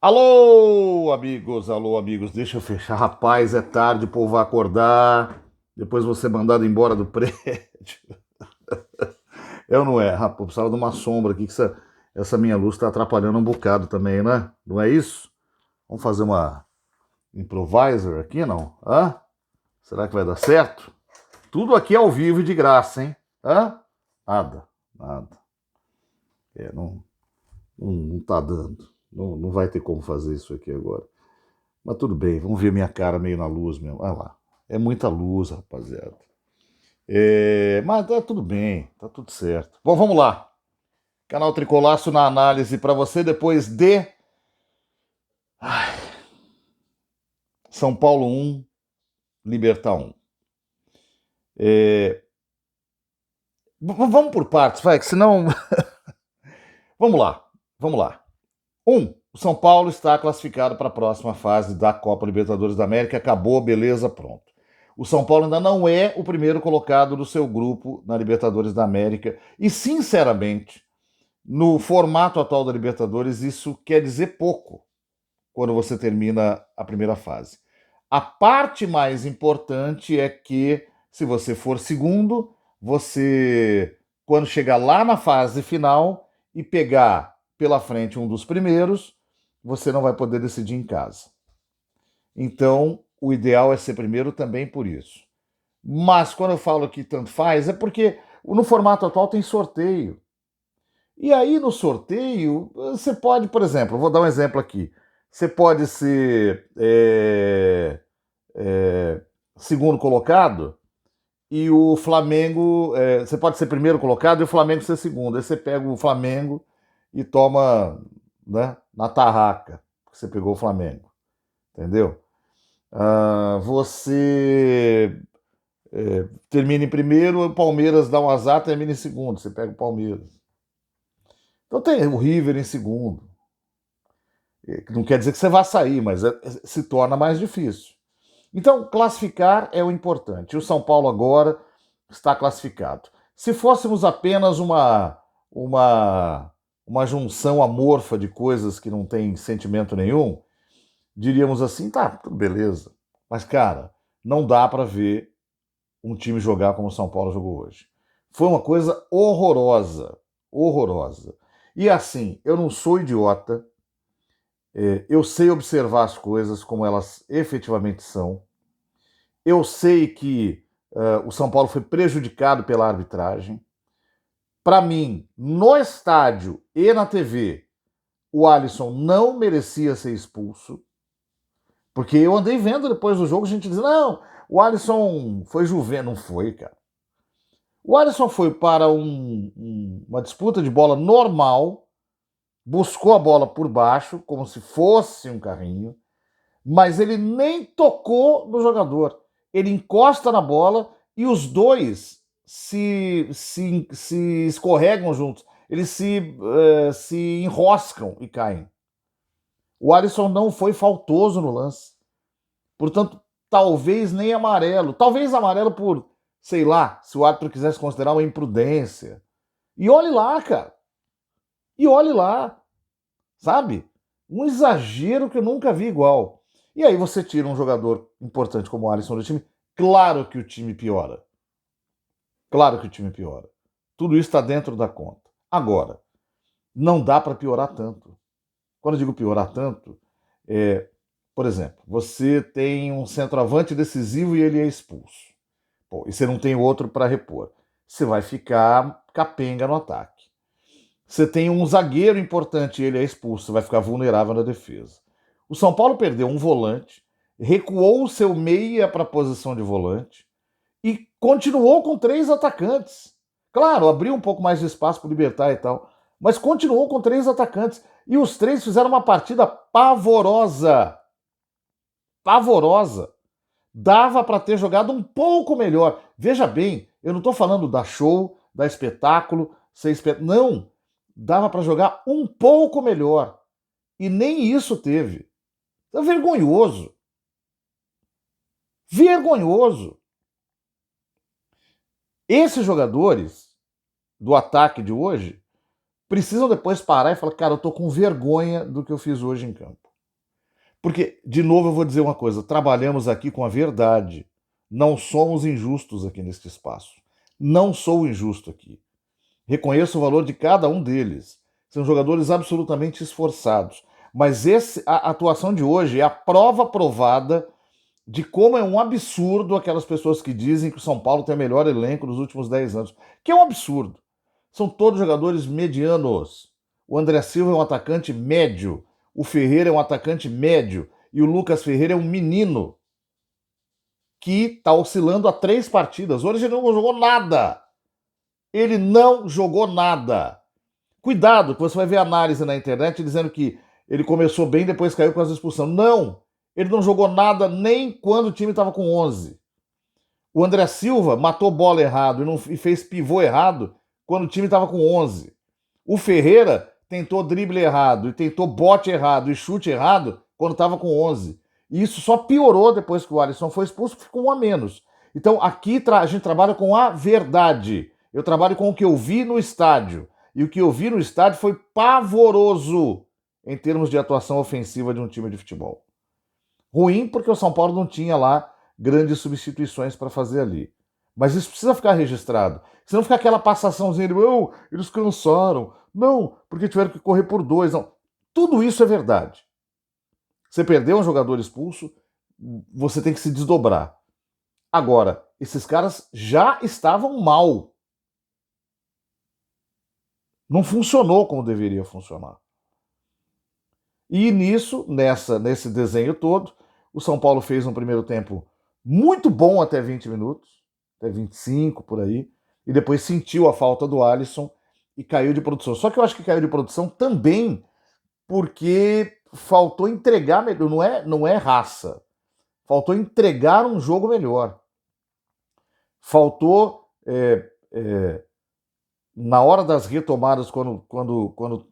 Alô, amigos, deixa eu fechar. Rapaz, é tarde, o povo vai acordar. Depois vou ser mandado embora do prédio. Eu não é, rapaz, eu precisava de uma sombra aqui, que essa minha luz está atrapalhando um bocado também, né? Não é isso? Vamos fazer uma improviser aqui, não? Hã? Será que vai dar certo? Tudo aqui ao vivo e de graça, hein? Hã? Nada, nada. Não tá dando. Não vai ter como fazer isso aqui agora. Mas tudo bem, vamos ver minha cara meio na luz mesmo. Olha lá. É muita luz, rapaziada. Mas tá tudo bem, tá tudo certo. Bom, vamos lá. Canal Tricolaço na análise para você depois de São Paulo 1, Libertad 1. Vamos por partes, vai, que senão. Vamos lá, vamos lá. O São Paulo está classificado para a próxima fase da Copa Libertadores da América. Acabou, beleza, pronto. O São Paulo ainda não é o primeiro colocado do seu grupo na Libertadores da América. E, sinceramente, no formato atual da Libertadores, isso quer dizer pouco quando você termina a primeira fase. A parte mais importante é que, se você for segundo, você, quando chegar lá na fase final e pegar pela frente um dos primeiros, você não vai poder decidir em casa. Então, o ideal é ser primeiro também por isso. Mas quando eu falo que tanto faz, é porque no formato atual tem sorteio. E aí no sorteio, você pode, por exemplo, vou dar um exemplo aqui. Você pode ser segundo colocado e o Flamengo. Você pode ser primeiro colocado e o Flamengo ser segundo. Aí você pega o Flamengo e toma, né, na tarraca, porque você pegou o Flamengo. Entendeu? Você termina em primeiro, o Palmeiras dá um azar, termina em segundo. Você pega o Palmeiras. Então tem o River em segundo. Não quer dizer que você vá sair, mas se torna mais difícil. Então, classificar é o importante. O São Paulo agora está classificado. Se fôssemos apenas uma junção amorfa de coisas que não tem sentimento nenhum, diríamos assim, tá, tudo beleza. Mas, cara, não dá para ver um time jogar como o São Paulo jogou hoje. Foi uma coisa horrorosa, horrorosa. E assim, eu não sou idiota, eu sei observar as coisas como elas efetivamente são. Eu sei que o São Paulo foi prejudicado pela arbitragem. Para mim, no estádio e na TV, o Alisson não merecia ser expulso. Porque eu andei vendo depois do jogo, a gente dizendo, não, o Alisson foi Juventus. Não foi, cara. O Alisson foi para uma disputa de bola normal, buscou a bola por baixo, como se fosse um carrinho, mas ele nem tocou no jogador. Ele encosta na bola e os dois se escorregam juntos. Eles se enroscam e caem. O Alisson não foi faltoso no lance. Portanto, talvez nem amarelo. Talvez amarelo por, sei lá, se o árbitro quisesse considerar uma imprudência. E olhe lá, cara. E olhe lá. Sabe? Um exagero que eu nunca vi igual. E aí você tira um jogador importante como o Alisson do time, claro que o time piora. Claro que o time piora. Tudo isso está dentro da conta. Agora, não dá para piorar tanto. Quando eu digo piorar tanto, por exemplo, você tem um centroavante decisivo e ele é expulso. Pô, e você não tem outro para repor. Você vai ficar capenga no ataque. Você tem um zagueiro importante e ele é expulso, você vai ficar vulnerável na defesa. O São Paulo perdeu um volante, recuou o seu meia para a posição de volante e continuou com 3 atacantes. Claro, abriu um pouco mais de espaço para o Libertad e tal, mas continuou com 3 atacantes. E os 3 fizeram uma partida pavorosa. Pavorosa. Dava para ter jogado um pouco melhor. Veja bem, eu não estou falando da show, da espetáculo, não. Dava para jogar um pouco melhor. E nem isso teve. É vergonhoso. Vergonhoso. Esses jogadores do ataque de hoje precisam depois parar e falar, cara, eu tô com vergonha do que eu fiz hoje em campo. Porque, de novo, eu vou dizer uma coisa: trabalhamos aqui com a verdade. Não somos injustos aqui neste espaço. Não sou injusto aqui. Reconheço o valor de cada um deles. São jogadores absolutamente esforçados. Mas a atuação de hoje é a prova provada de como é um absurdo aquelas pessoas que dizem que o São Paulo tem o melhor elenco dos últimos 10 anos. Que é um absurdo. São todos jogadores medianos. O André Silva é um atacante médio. O Ferreira é um atacante médio. E o Lucas Ferreira é um menino que está oscilando há 3 partidas. Hoje ele não jogou nada. Ele não jogou nada. Cuidado, que você vai ver análise na internet dizendo que ele começou bem, depois caiu com as expulsão. Não! Ele não jogou nada nem quando o time estava com 11. O André Silva matou bola errado e fez pivô errado quando o time estava com 11. O Ferreira tentou drible errado e tentou bote errado e chute errado quando estava com 11. E isso só piorou depois que o Alisson foi expulso, ficou um a menos. Então aqui a gente trabalha com a verdade. Eu trabalho com o que eu vi no estádio. E o que eu vi no estádio foi pavoroso em termos de atuação ofensiva de um time de futebol. Ruim porque o São Paulo não tinha lá grandes substituições para fazer ali. Mas isso precisa ficar registrado. Senão fica aquela passaçãozinha de, oh, eles cansaram. Não, porque tiveram que correr por 2. Não. Tudo isso é verdade. Você perdeu um jogador expulso, você tem que se desdobrar. Agora, esses caras já estavam mal. Não funcionou como deveria funcionar. E nisso, nesse desenho todo, o São Paulo fez um primeiro tempo muito bom até 20 minutos, até 25 por aí, e depois sentiu a falta do Alisson e caiu de produção. Só que eu acho que caiu de produção também porque faltou entregar, não é raça, faltou entregar um jogo melhor. Faltou, na hora das retomadas, quando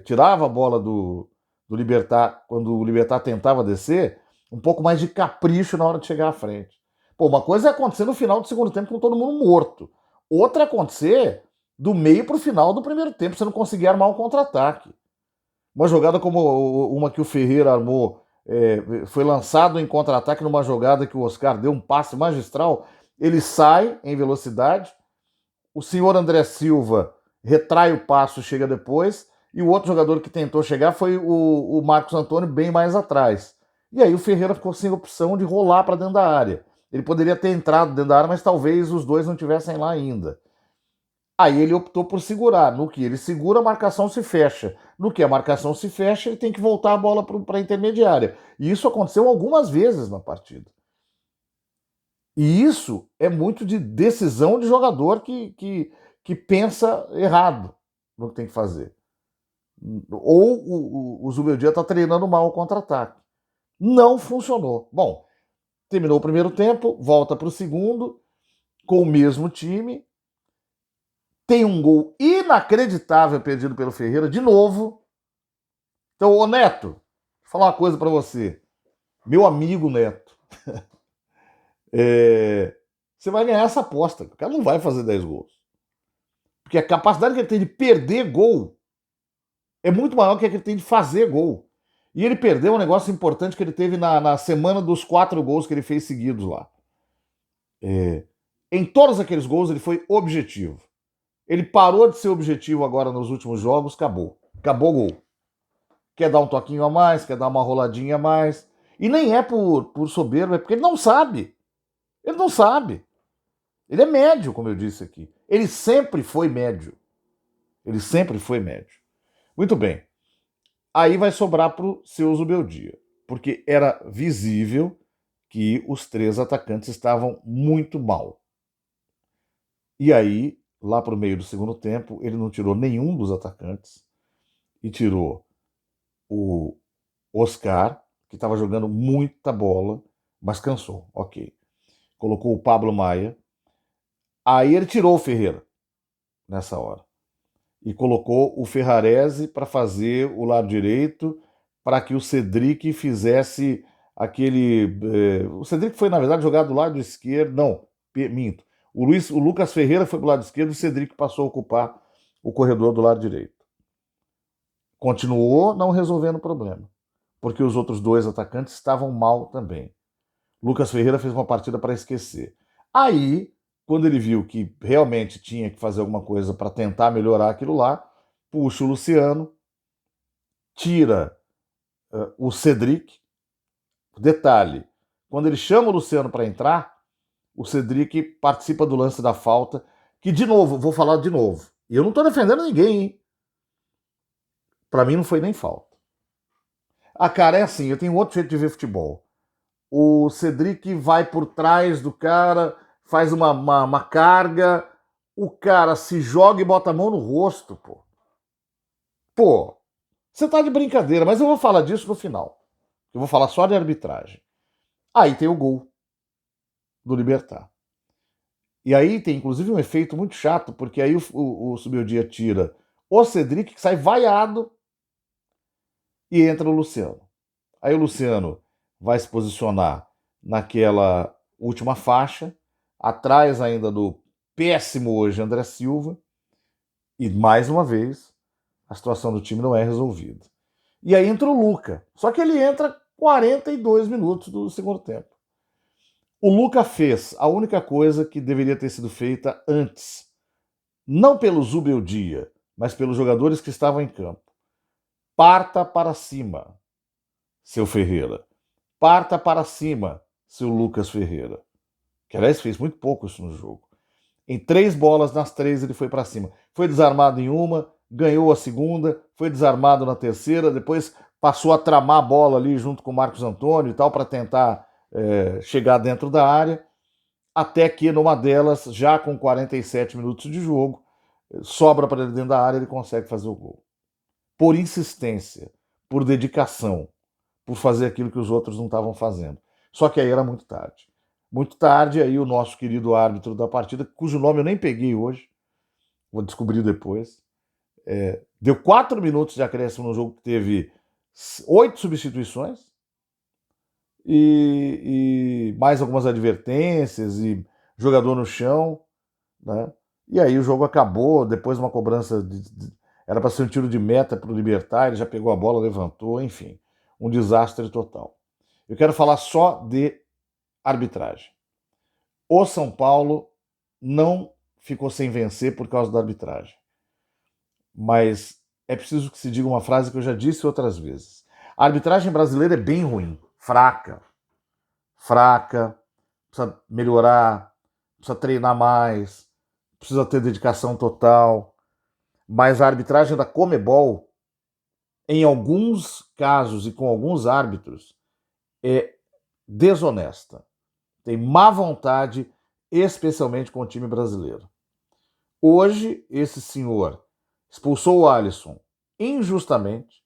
tirava a bola do Libertad, quando o Libertad tentava descer, um pouco mais de capricho na hora de chegar à frente. Pô, uma coisa é acontecer no final do segundo tempo com todo mundo morto. Outra é acontecer do meio para o final do primeiro tempo, você não conseguir armar um contra-ataque. Uma jogada como uma que o Ferreira armou, foi lançado em contra-ataque numa jogada que o Oscar deu um passe magistral, ele sai em velocidade, o senhor André Silva retrai o passo, chega depois, e o outro jogador que tentou chegar foi o Marcos Antônio, bem mais atrás. E aí o Ferreira ficou sem opção de rolar para dentro da área. Ele poderia ter entrado dentro da área, mas talvez os dois não estivessem lá ainda. Aí ele optou por segurar. No que ele segura, a marcação se fecha. No que a marcação se fecha, ele tem que voltar a bola para a intermediária. E isso aconteceu algumas vezes na partida. E isso é muito de decisão de jogador que pensa errado no que tem que fazer. Ou o Zubeldia está treinando mal o contra-ataque. Não funcionou. Bom, terminou o primeiro tempo, volta para o segundo, com o mesmo time. Tem um gol inacreditável perdido pelo Ferreira, de novo. Então, ô Neto, vou falar uma coisa para você. Meu amigo Neto. Você vai ganhar essa aposta. O cara não vai fazer 10 gols. Porque a capacidade que ele tem de perder gol é muito maior que a que ele tem de fazer gol. E ele perdeu um negócio importante que ele teve na semana dos 4 gols que ele fez seguidos lá. Em todos aqueles gols ele foi objetivo. Ele parou de ser objetivo agora nos últimos jogos, acabou. Acabou o gol. Quer dar um toquinho a mais, quer dar uma roladinha a mais. E nem é por soberba, é porque ele não sabe. Ele não sabe. Ele é médio, como eu disse aqui. Ele sempre foi médio. Ele sempre foi médio. Muito bem. Aí vai sobrar para o seu Zubeldia. Porque era visível que os 3 atacantes estavam muito mal. E aí, lá para o meio do segundo tempo, ele não tirou nenhum dos atacantes e tirou o Oscar, que estava jogando muita bola, mas cansou, ok. Colocou o Pablo Maia. Aí ele tirou o Ferreira nessa hora e colocou o Ferrarese para fazer o lado direito, para que o Cedric fizesse aquele... O Cedric foi, na verdade, jogado do lado esquerdo. Não, minto. O Lucas Ferreira foi para o lado esquerdo e o Cedric passou a ocupar o corredor do lado direito. Continuou não resolvendo o problema. porque os outros dois atacantes estavam mal também. Lucas Ferreira fez uma partida para esquecer. Aí, quando ele viu que realmente tinha que fazer alguma coisa para tentar melhorar aquilo lá, puxa o Luciano, tira o Cedric. Detalhe, quando ele chama o Luciano para entrar, o Cedric participa do lance da falta, que, de novo, vou falar de novo, e eu não estou defendendo ninguém, hein? Para mim não foi nem falta. Ah, cara, é assim, eu tenho outro jeito de ver futebol. O Cedric vai por trás do cara, faz uma carga, o cara se joga e bota a mão no rosto, pô. Pô, você tá de brincadeira, mas eu vou falar disso no final. Eu vou falar só de arbitragem. Aí tem o gol do Libertad. E aí tem inclusive um efeito muito chato, porque aí o Subeldia tira o Cedric, que sai vaiado, e entra o Luciano. Aí o Luciano vai se posicionar naquela última faixa, atrás ainda do péssimo hoje André Silva, e mais uma vez a situação do time não é resolvida. E aí entra o Luca, só que ele entra 42 minutos do segundo tempo. O Luca fez a única coisa que deveria ter sido feita antes, não pelo Zubeldia, mas pelos jogadores que estavam em campo. Parta para cima, seu Ferreira. Parta para cima, seu Lucas Ferreira. Que, aliás, fez muito pouco isso no jogo. Em 3 bolas, nas 3 ele foi para cima. Foi desarmado em uma, ganhou a segunda, foi desarmado na terceira, depois passou a tramar a bola ali junto com o Marcos Antônio e tal, para tentar chegar dentro da área, até que numa delas, já com 47 minutos de jogo, sobra para ele dentro da área, ele consegue fazer o gol. Por insistência, por dedicação, por fazer aquilo que os outros não estavam fazendo. Só que aí era muito tarde. Muito tarde, aí o nosso querido árbitro da partida, cujo nome eu nem peguei hoje, vou descobrir depois, deu 4 minutos de acréscimo no jogo que teve 8 substituições e mais algumas advertências e jogador no chão, né? E aí o jogo acabou, depois uma cobrança era para ser um tiro de meta para o Libertad, ele já pegou a bola, levantou, enfim, um desastre total. Eu quero falar só de arbitragem. O São Paulo não ficou sem vencer por causa da arbitragem. Mas é preciso que se diga uma frase que eu já disse outras vezes. A arbitragem brasileira é bem ruim, fraca, precisa melhorar, precisa treinar mais, precisa ter dedicação total. Mas a arbitragem da Comebol, em alguns casos e com alguns árbitros, é desonesta. Tem má vontade, especialmente com o time brasileiro. Hoje, esse senhor expulsou o Alisson injustamente.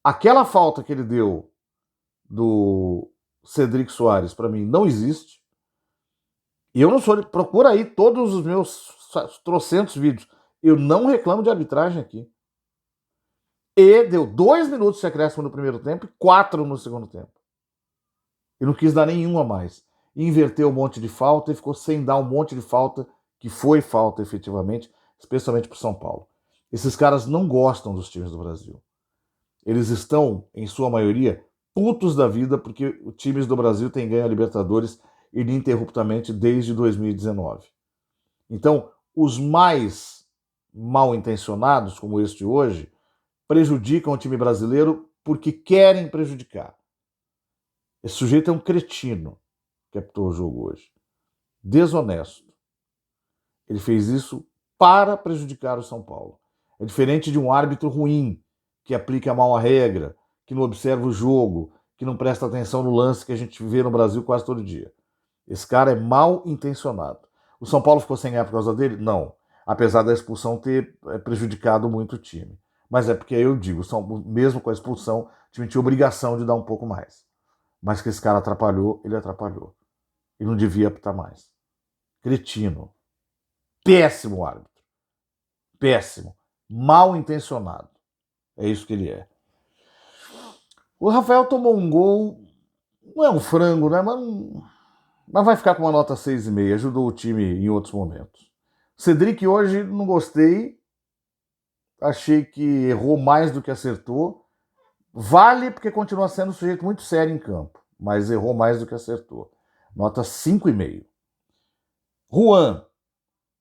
Aquela falta que ele deu do Cedric Soares, para mim, não existe. E eu não sou... Procura aí todos os meus trocentos vídeos. Eu não reclamo de arbitragem aqui. E deu 2 minutos de acréscimo no primeiro tempo e 4 no segundo tempo. E não quis dar nenhum a mais. Inverteu um monte de falta e ficou sem dar um monte de falta, que foi falta efetivamente, especialmente para o São Paulo. Esses caras não gostam dos times do Brasil. Eles estão, em sua maioria, putos da vida porque os times do Brasil têm ganho a Libertadores ininterruptamente desde 2019. Então, os mais mal intencionados, como este hoje, prejudicam o time brasileiro porque querem prejudicar. Esse sujeito é um cretino que apitou o jogo hoje. Desonesto. Ele fez isso para prejudicar o São Paulo. É diferente de um árbitro ruim, que aplica mal a regra, que não observa o jogo, que não presta atenção no lance que a gente vê no Brasil quase todo dia. Esse cara é mal intencionado. O São Paulo ficou sem ganhar por causa dele? Não. Apesar da expulsão ter prejudicado muito o time. Mas é porque eu digo, mesmo com a expulsão, o time tinha obrigação de dar um pouco mais. Mas que esse cara atrapalhou, ele atrapalhou. E não devia apitar mais. Cretino. Péssimo árbitro. Péssimo. Mal intencionado. É isso que ele é. O Rafael tomou um gol, não é um frango, né? Mas vai ficar com uma nota 6,5. Ajudou o time em outros momentos. Cedric hoje não gostei. Achei que errou mais do que acertou. Vale porque continua sendo um sujeito muito sério em campo, mas errou mais do que acertou. Nota 5,5. Juan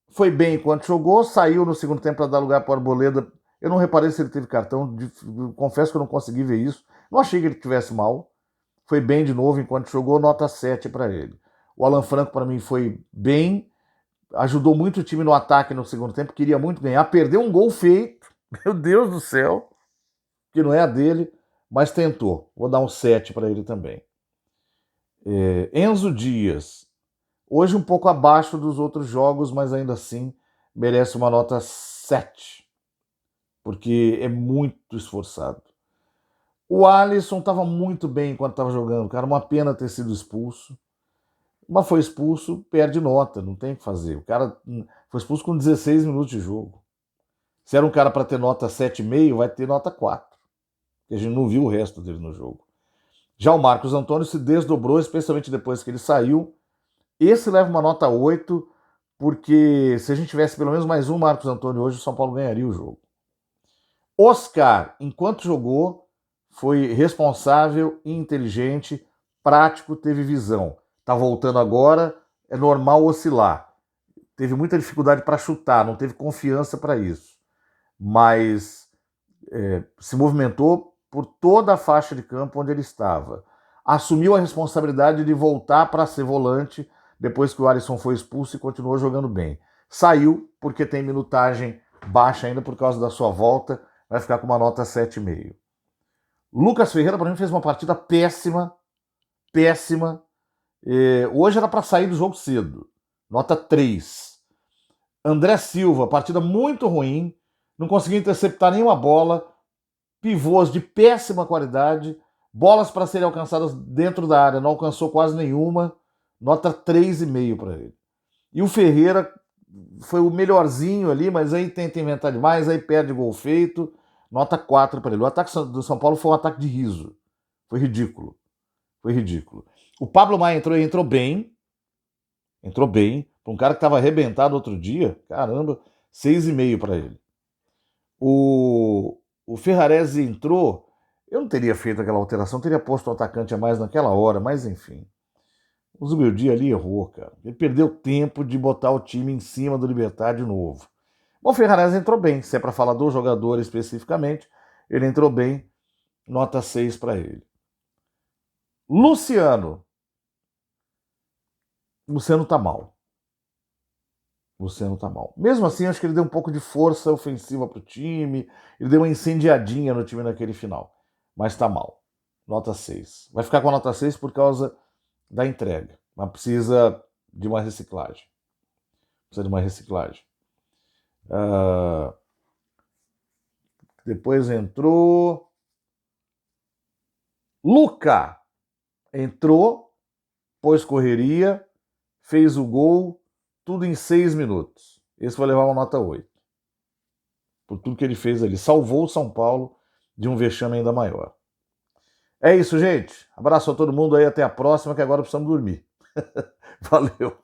foi bem enquanto jogou, saiu no segundo tempo para dar lugar para o Arboleda. Eu não reparei se ele teve cartão, confesso que eu não consegui ver isso. Não achei que ele tivesse mal. Foi bem de novo enquanto jogou, nota 7 para ele. O Alan Franco, para mim, foi bem, ajudou muito o time no ataque no segundo tempo, queria muito ganhar, perdeu um gol feito, meu Deus do céu, que não é a dele, mas tentou. Vou dar um 7 para ele também. Enzo Dias, hoje um pouco abaixo dos outros jogos, mas ainda assim merece uma nota 7, porque é muito esforçado. O Alisson estava muito bem enquanto estava jogando, cara, uma pena ter sido expulso. Mas foi expulso, perde nota, não tem o que fazer. O cara foi expulso com 16 minutos de jogo. Se era um cara para ter nota 7,5, vai ter nota 4. Porque a gente não viu o resto dele no jogo. Já o Marcos Antônio se desdobrou, especialmente depois que ele saiu. Esse leva uma nota 8, porque se a gente tivesse pelo menos mais um Marcos Antônio hoje, o São Paulo ganharia o jogo. Oscar, enquanto jogou, foi responsável, inteligente, prático, teve visão. Tá voltando agora, é normal oscilar. Teve muita dificuldade para chutar, não teve confiança para isso. Mas se movimentou por toda a faixa de campo onde ele estava. Assumiu a responsabilidade de voltar para ser volante depois que o Alisson foi expulso e continuou jogando bem. Saiu porque tem minutagem baixa ainda por causa da sua volta, vai ficar com uma nota 7,5. Lucas Ferreira, para mim, fez uma partida péssima, péssima. Hoje era para sair do jogo cedo, nota 3. André Silva, partida muito ruim, não conseguiu interceptar nenhuma bola, pivôs de péssima qualidade, bolas para serem alcançadas dentro da área, não alcançou quase nenhuma, nota 3,5 para ele. E o Ferreira foi o melhorzinho ali, mas aí tenta inventar demais, aí perde gol feito, nota 4 para ele. O ataque do São Paulo foi um ataque de riso, foi ridículo, foi ridículo. O Pablo Maia entrou bem, para um cara que estava arrebentado outro dia, caramba, 6,5 para ele. O Ferrarese entrou, eu não teria feito aquela alteração, teria posto o atacante a mais naquela hora, mas enfim. O Zubeldia ali errou, cara. Ele perdeu tempo de botar o time em cima do Libertad de novo. Bom, o Ferrarese entrou bem, se é para falar do jogador especificamente, ele entrou bem, nota 6 para ele. Luciano tá mal. Luciano tá mal. Mesmo assim, acho que ele deu um pouco de força ofensiva pro time, ele deu uma incendiadinha no time naquele final, mas tá mal. Nota 6. Vai ficar com a nota 6 por causa da entrega, mas precisa de uma reciclagem. Depois entrou Luca. Entrou, pôs correria, fez o gol, tudo em 6 minutos. Esse vai levar uma nota 8. Por tudo que ele fez ali. Salvou o São Paulo de um vexame ainda maior. É isso, gente. Abraço a todo mundo aí. Até a próxima, que agora precisamos dormir. Valeu.